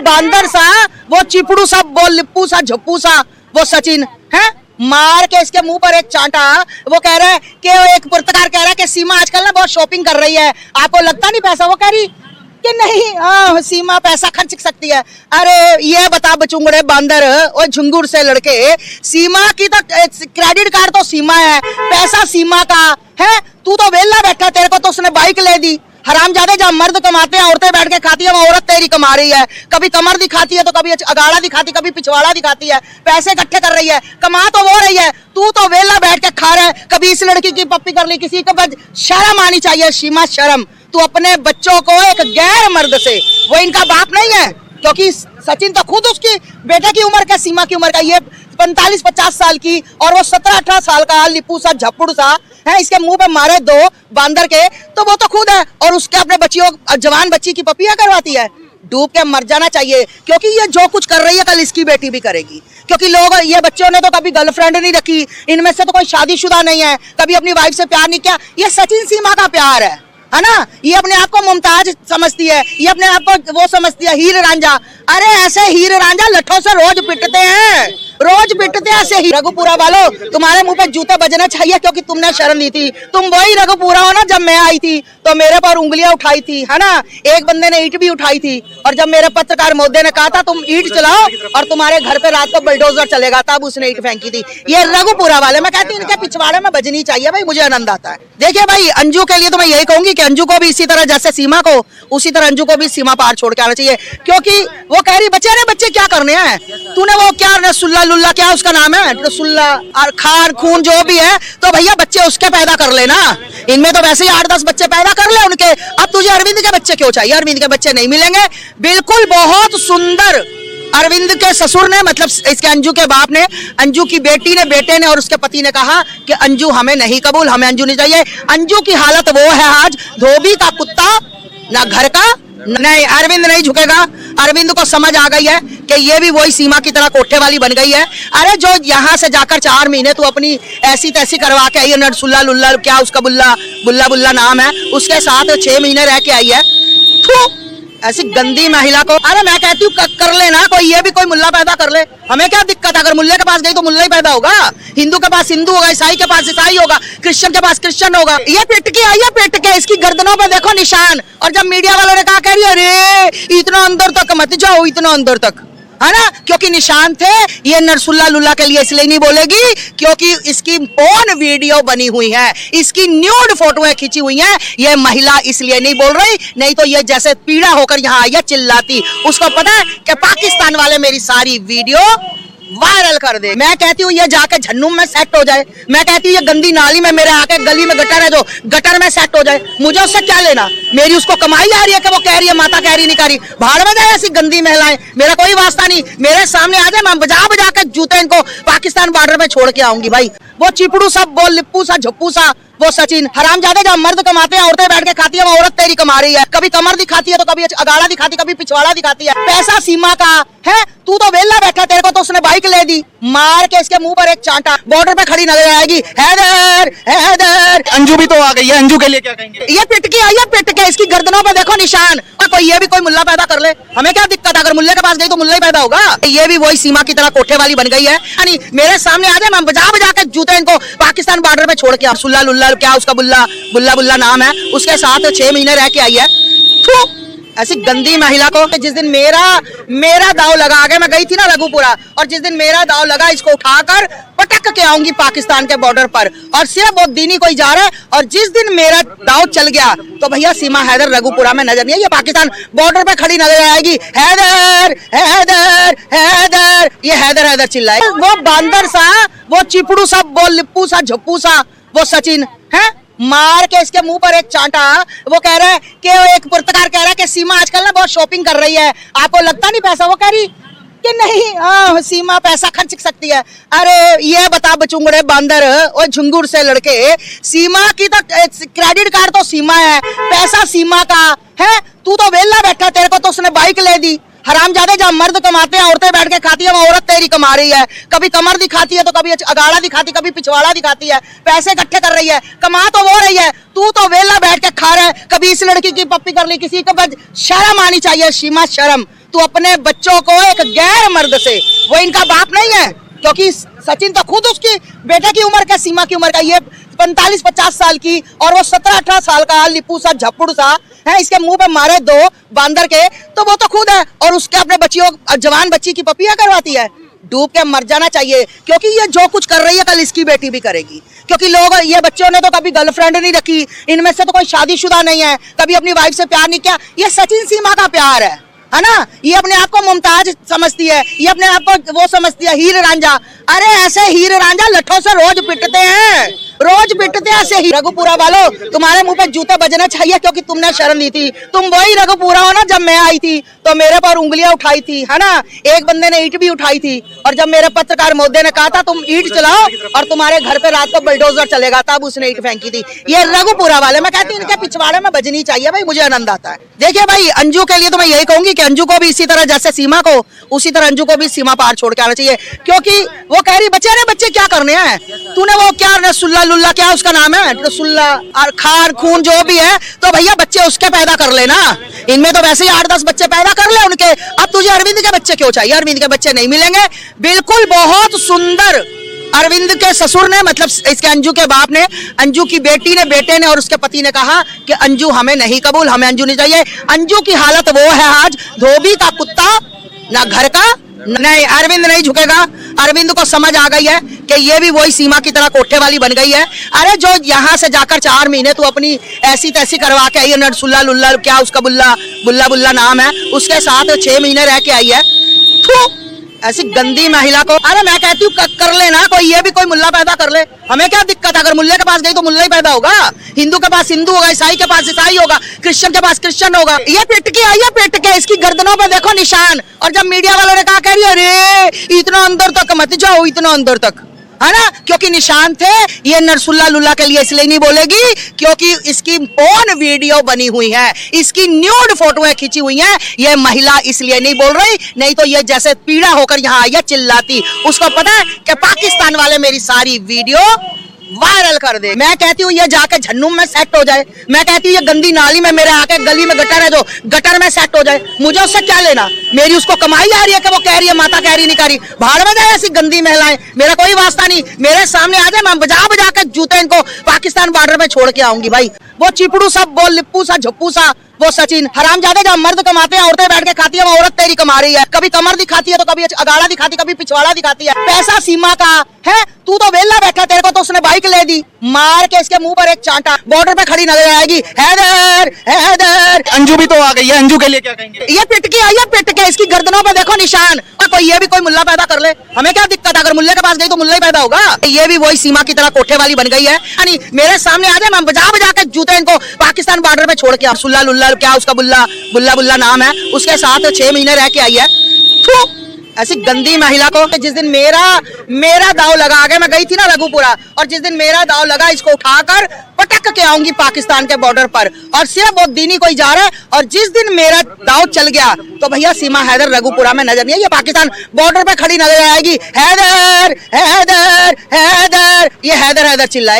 बांदर सा, वो चिपड़ू सा, वो लिप्पू सा, झप्पू सा, वो सचिन है, मार के इसके मुंह पर एक चांटा। वो कह रहा है कि एक पत्रकार कह रहा है कि सीमा आजकल ना बहुत शॉपिंग कर रही है, आपको लगता नहीं पैसा? वो कह रही कि नहीं सीमा पैसा खर्च सकती है। अरे ये बता बचुंगड़े बांदर और झुंगुर से लड़के, सीमा की तो क्रेडिट कार्ड तो सीमा है, पैसा सीमा का है। तू तो वेला बैठा, तेरे को तो उसने बाइक ले दी। हरामजादे, जहाँ मर्द कमाते हैं औरतें बैठ के खाती है, वो औरत तेरी कमा रही है। कभी कमर दिखाती है तो कभी अगाड़ा दिखाती, कभी पिछवाड़ा दिखाती है, पैसे इकट्ठे कर रही है, कमा तो वो रही है, तू तो वेला बैठ के खा रहा है। कभी इस लड़की की पप्पी कर ली, किसी को शर्म आनी चाहिए सीमा, शर्म। तू अपने बच्चों को एक गैर मर्द से, वो इनका बाप नहीं है, क्योंकि सचिन तो खुद उसकी बेटे की उम्र का, सीमा की उम्र का, ये 45-50 साल की, और वो 17-18 साल का लिप्पू सा, झप्पड़ सा है। इसके मुंह पे मारे दो बांदर के, तो वो तो खुद है, और उसके अपने बच्चियों, जवान बच्ची की पपिया करवाती है। डूब के मर जाना चाहिए, क्योंकि ये जो कुछ कर रही है कल इसकी बेटी भी करेगी। क्योंकि लोग, ये बच्चों ने तो कभी गर्लफ्रेंड नहीं रखी, इनमें से तो कोई शादीशुदा नहीं है, कभी अपनी वाइफ से प्यार नहीं किया। ये सचिन सीमा का प्यार है ना। ये अपने आप को मुमताज समझती है, ये अपने आप को वो समझती है हीर रांझा। अरे ऐसे हीर रांझा लठों से रोज पिटते हैं, रोज पिटते हैं ऐसे ही। रघुपुरा वालों, तुम्हारे मुंह पे जूते बजने चाहिए, क्योंकि तुमने शर्म दी थी। तुम वही रघुपुरा हो ना, जब मैं आई थी तो मेरे पर उंगलियां उठाई थी, है ना। एक बंदे ने ईंट भी उठाई थी, और जब मेरे पत्रकार मोदी ने कहा था तुम ईंट चलाओ और तुम्हारे घर पे रात को बुलडोजर चलेगा, तब उसने ईंट फेंकी थी। ये रघुपुरा वाले, मैं कहती हूँ इनके पिछवाड़े में बजनी चाहिए भाई, मुझे आनंद आता है। देखिए भाई, अंजू के लिए तो मैं यही कहूंगी कि अंजू को भी इसी तरह, जैसे सीमा को, उसी तरह अंजू को भी सीमा पार छोड़ के आना चाहिए। क्योंकि वो कह रही बच्चे क्या करने हैं, तूने वो क्या रसुल्ला लुल्ला, क्या उसका नाम है, रसुल्ला और खान खून जो भी है, तो भैया बच्चे उसके पैदा कर लेना। इनमें तो वैसे ही 8-10 बच्चे पैदा कर ले उनके। अब तुझे अरविंद के बच्चे क्यों चाहिए? अरविंद के बच्चे नहीं मिलेंगे। बिल्कुल बहुत सुंदर अरविंद के ससुर ने, मतलब इसके अंजू के बाप ने, अंजू की बेटी ने, बेटे ने और उसके पति ने कहा कि अंजू हमें नहीं कबूल, हमें अंजू नहीं चाहिए। अंजू की हालत वो है आज, धोबी का कुत्ता, ना घर का। नहीं, अरविंद नहीं झुकेगा। अरविंद को समझ आ गई है कि ये भी वही सीमा की तरह कोठे वाली बन गई है। अरे जो यहाँ से जाकर 4 महीने तू अपनी ऐसी तैसी करवा के आई है, नरसुल्ला लुल्ला, क्या उसका बुल्ला नाम है, उसके साथ 6 महीने रह के आई है। ऐसी गंदी महिला को, अरे मैं कहती हूँ कर लेना, कोई ये भी कोई मुल्ला पैदा कर ले, हमें क्या दिक्कत है? अगर मुल्ले के पास गई तो मुल्ला ही पैदा होगा, हिंदू के पास हिंदू होगा, ईसाई के पास ईसाई होगा, क्रिश्चियन के पास क्रिश्चियन होगा। ये पिट के आई है, पिट के इसकी गर्दनों पे देखो निशान। और जब मीडिया वालों ने कहा, कह रही अरे इतना अंदर तक मत जाओ, इतना अंदर तक, है ना, क्योंकि निशान थे। ये नरसुल्ला लुल्ला के लिए इसलिए नहीं बोलेगी क्योंकि इसकी पोर्न वीडियो बनी हुई है, इसकी न्यूड फोटोएं खींची हुई हैं। ये महिला इसलिए नहीं बोल रही, नहीं तो ये जैसे पीड़ा होकर यहाँ आई है चिल्लाती। उसको पता है कि पाकिस्तान वाले मेरी सारी वीडियो वायरल कर दे। मैं कहती हूँ ये जाके झन्नूम में सेट हो जाए। मैं कहती हूँ ये गंदी नाली में मेरे आके, गली में गटर है जो, गटर में सेट हो जाए। मुझे उससे क्या लेना? मेरी उसको कमाई आ रही है कि वो कह रही है माता कह रही नहीं कह रही। भाड़ में जाए ऐसी गंदी महिलाएं, मेरा कोई वास्ता नहीं। मेरे सामने आ जाए, मैं बजा बजा के जूते इनको पाकिस्तान बॉर्डर पे छोड़ के आऊंगी भाई। वो चिपड़ू सा, वो लिप्पू सा, झप्पू सा, वो सचिन। हरामजादे, जहाँ मर्द कमाते हैं औरतें बैठ के खाती है, वो औरत तेरी कमा रही है। कभी कमर दिखाती है तो कभी अगाड़ा दिखाती, कभी पिछवाड़ा दिखाती है, पैसा सीमा का है। तू तो वेला बैठा, तेरे को तो उसने बाइक ले दी। मार के इसके मुंह पर एक चांटा, बॉर्डर पे खड़ी नजर आएगी, हैदर हैदर। अंजू भी तो आ गई है, अंजू के लिए क्या कहेंगे? ये पिट के आई है, पिट के इसकी गर्दनों पे देखो निशान। कोई ये भी कोई मुल्ला पैदा कर ले, हमें क्या दिक्कत है? अगर मुल्ले के पास गई तो मुल्ला ही पैदा होगा। ये भी वही सीमा की तरह कोठे वाली बन गई है। यानी मेरे सामने आ जाए, मैं बजा बजा के जूते इनको पाकिस्तान बॉर्डर पे छोड़ के, रसुल्ला लुल्ला, क्या उसका बुल्ला नाम है, उसके साथ 6 महीने रह के आई है। ऐसी गंदी महिला को, जिस दिन मेरा दाव लगा, आगे मैं गई थी ना रघुपुरा, और जिस दिन मेरा दाव लगा, इसको उठाकर पटक के आऊंगी पाकिस्तान के बॉर्डर पर। और सिर्फ वो दिन ही कोई जा रहा है, और जिस दिन मेरा दाव चल गया तो भैया सीमा हैदर रघुपुरा में नजर नहीं है, ये पाकिस्तान बॉर्डर पे खड़ी नजर आएगी। हैदर हैदर हैदर, ये हैदर हैदर चिल्लाए। वो बांदर सा, वो चिपड़ू सा, वो लिप्पू सा, झप्पू सा, वो सचिन है, मार के इसके मुंह पर एक चांटा। वो कह रहा है कि एक पत्रकार कह रहा है कि सीमा आजकल ना बहुत शॉपिंग कर रही है, आपको लगता नहीं पैसा? वो कह रही कि नहीं सीमा पैसा खर्च सकती है। अरे ये बता बचुंगड़े बांदर और झुंगुर से लड़के, सीमा की तो क्रेडिट कार्ड तो सीमा है, पैसा सीमा का है। तू तो वेला बैठा, तेरे को तो उसने बाइक ले दी। हरामजादे, जहाँ मर्द कमाते हैं औरतें बैठ के खाती है, वो औरत तेरी कमा रही है। कभी कमर दिखाती है तो कभी अगाड़ा दिखाती, कभी पिछवाड़ा दिखाती है, पैसे इकट्ठे कर रही है, कमा तो वो रही है, तू तो वेला बैठ के खा रहा है। कभी इस लड़की की पप्पी कर ली, किसी को शर्म आनी चाहिए सीमा, शर्म। तू अपने बच्चों को एक गैर मर्द से, वो इनका बाप नहीं है, क्योंकि सचिन तो खुद उसकी बेटे की उम्र का, सीमा की उम्र का, ये 45-50 साल की, और वो 17-18 साल का लिप्पू सा झप्पुड़ सा है, इसके मुंह पे मारे 2 बांदर के, तो वो तो खुद है, और उसके अपने बच्चियों, जवान बच्ची की पपिया करवाती है। डूब के मर जाना चाहिए, क्योंकि ये जो कुछ कर रही है कल इसकी बेटी भी करेगी। क्योंकि लोग, ये बच्चों ने तो कभी गर्लफ्रेंड नहीं रखी, इनमें से तो कोई शादीशुदा नहीं है, कभी अपनी वाइफ से प्यार नहीं किया। ये सचिन सीमा का प्यार है ना। ये अपने आप को मुमताज समझती है, ये अपने आप को वो समझती है हीर रांझा। अरे ऐसे हीर रांझा लठों से रोज पिटते हैं, रोज पिटते हैं ऐसे ही। रघुपुरा वालों, तुम्हारे मुंह पे जूते बजने चाहिए, क्योंकि तुमने शर्म दी थी। तुम वही रघुपुरा हो ना, जब मैं आई थी तो मेरे पर उंगलियां उठाई थी, है ना। एक बंदे ने ईंट भी उठाई थी, और जब मेरे पत्रकार मोदी ने कहा था तुम ईंट चलाओ और तुम्हारे घर पे रात को बुलडोजर चलेगा, तब उसने ईंट फेंकी थी। ये रघुपुरा वाले, मैं कहती हूँ इनके पिछवाड़े में बजनी चाहिए भाई, मुझे आनंद आता है। देखिए भाई, अंजू के लिए तो मैं यही कहूंगी कि अंजू को भी इसी तरह, जैसे सीमा को, उसी तरह अंजू को भी सीमा पार छोड़ के आना चाहिए। क्योंकि वो कह रही बच्चे क्या करने हैं, तूने वो क्या रसुल्ला लुल्ला, क्या उसका नाम है, रसुल्ला और खान खून जो भी है, तो भैया बच्चे उसके पैदा कर लेना। इनमें तो वैसे ही 8-10 बच्चे पैदा कर ले उनके। अब तुझे अरविंद के बच्चे क्यों चाहिए? अरविंद के बच्चे नहीं मिलेंगे। बिल्कुल बहुत सुंदर अरविंद के ससुर ने, मतलब इसके अंजू के बाप ने, अंजू की बेटी ने, बेटे ने और उसके पति ने कहा कि अंजू हमें नहीं कबूल, हमें अंजू नहीं चाहिए। अंजू की हालत वो है आज, धोबी का कुत्ता, ना घर का। नहीं, अरविंद नहीं झुकेगा। अरविंद को समझ आ गई है कि ये भी वही सीमा की तरह कोठे वाली बन गई है। अरे जो यहाँ से जाकर 4 महीने तू अपनी ऐसी तैसी करवा के आई है, नरसुल्ला लुल्ला, क्या उसका बुल्ला नाम है, उसके साथ 6 महीने रह के आई है। ऐसी गंदी महिला को, अरे मैं कहती हूँ कर लेना, कोई ये भी कोई मुल्ला पैदा कर ले, हमें क्या दिक्कत है। अगर मुल्ले के पास गई तो मुल्ला ही पैदा होगा, हिंदू के पास हिंदू होगा, ईसाई के पास ईसाई होगा, क्रिश्चियन के पास क्रिश्चियन होगा। ये पिट के आई है, पिट के इसकी गर्दनों पे देखो निशान। और जब मीडिया वालों ने कहा, कह रही अरे इतना अंदर तक मत जाओ, इतना अंदर तक, है ना, क्योंकि निशान थे। ये नरसुल्ला लुल्ला के लिए इसलिए नहीं बोलेगी क्योंकि इसकी पोर्न वीडियो बनी हुई है, इसकी न्यूड फोटोएं खींची हुई हैं। ये महिला इसलिए नहीं बोल रही, नहीं तो ये जैसे पीड़ा होकर यहाँ आई है चिल्लाती। उसको पता है कि पाकिस्तान वाले मेरी सारी वीडियो वायरल कर दे। मैं कहती हूँ ये जाके झन्नूम में सेट हो जाए। मैं कहती हूँ ये गंदी नाली में मेरे आके, गली में गटर है जो, गटर में सेट हो जाए। मुझे उससे क्या लेना, मेरी उसको कमाई आ रही है कि वो कह रही है माता कह रही नहीं कह रही। भाड़ में जाए ऐसी गंदी महिलाएं, मेरा कोई वास्ता नहीं। मेरे सामने आ जाए, मैं बजा बजा के जूते इनको पाकिस्तान बॉर्डर पे छोड़ के आऊंगी भाई। वो चिपड़ू सा, वो लिप्पू सा, झप्पू सा, वो सचिन हरामजादे, जब मर्द कमाते हैं औरतें बैठ के खाती है, वो औरत तेरी कमा रही है। कभी कमर दिखाती है तो कभी अगाड़ा दिखाती, कभी पिछवाड़ा दिखाती है। पैसा सीमा का है, तू तो वेला बैठा, तेरे को तो उसने बाइक ले दी, मार के इसके मुंह पर एक चांटा, बॉर्डर पे खड़ी नजर आएगी, हैदर हैदर। अंजू भी तो आ गई है, अंजू के लिए क्या कहेंगे? ये पिट के आई है, पिट के इसकी गर्दनों पे देखो निशान। और कोई ये भी कोई मुल्ला पैदा कर ले, हमें क्या दिक्कत है। अगर मुल्ले के पास गई तो मुल्ला ही पैदा होगा। ये भी वही सीमा की तरह कोठे वाली बन गई है। यानी मेरे सामने आ जाए, मैं बजा बजा के जूते इनको पाकिस्तान बॉर्डर पे छोड़ के, सुल्ला लुल्ला, क्या उसका बुल्ला नाम है, उसके साथ 6 महीने रह के आई है। ऐसी गंदी महिला को, जिस दिन मेरा दाव लगा, आगे मैं गई थी ना रघुपुरा, और जिस दिन मेरा दाव लगा, इसको उठाकर पटक के आऊंगी पाकिस्तान के बॉर्डर पर। और सिर्फ वो दिन ही कोई जा रहा है, और जिस दिन मेरा दाव चल गया तो भैया सीमा हैदर रघुपुरा में नजर नहीं है, ये पाकिस्तान बॉर्डर पे खड़ी नजर आएगी। हैदर हैदर हैदर, ये हैदर हैदर चिल्लाए।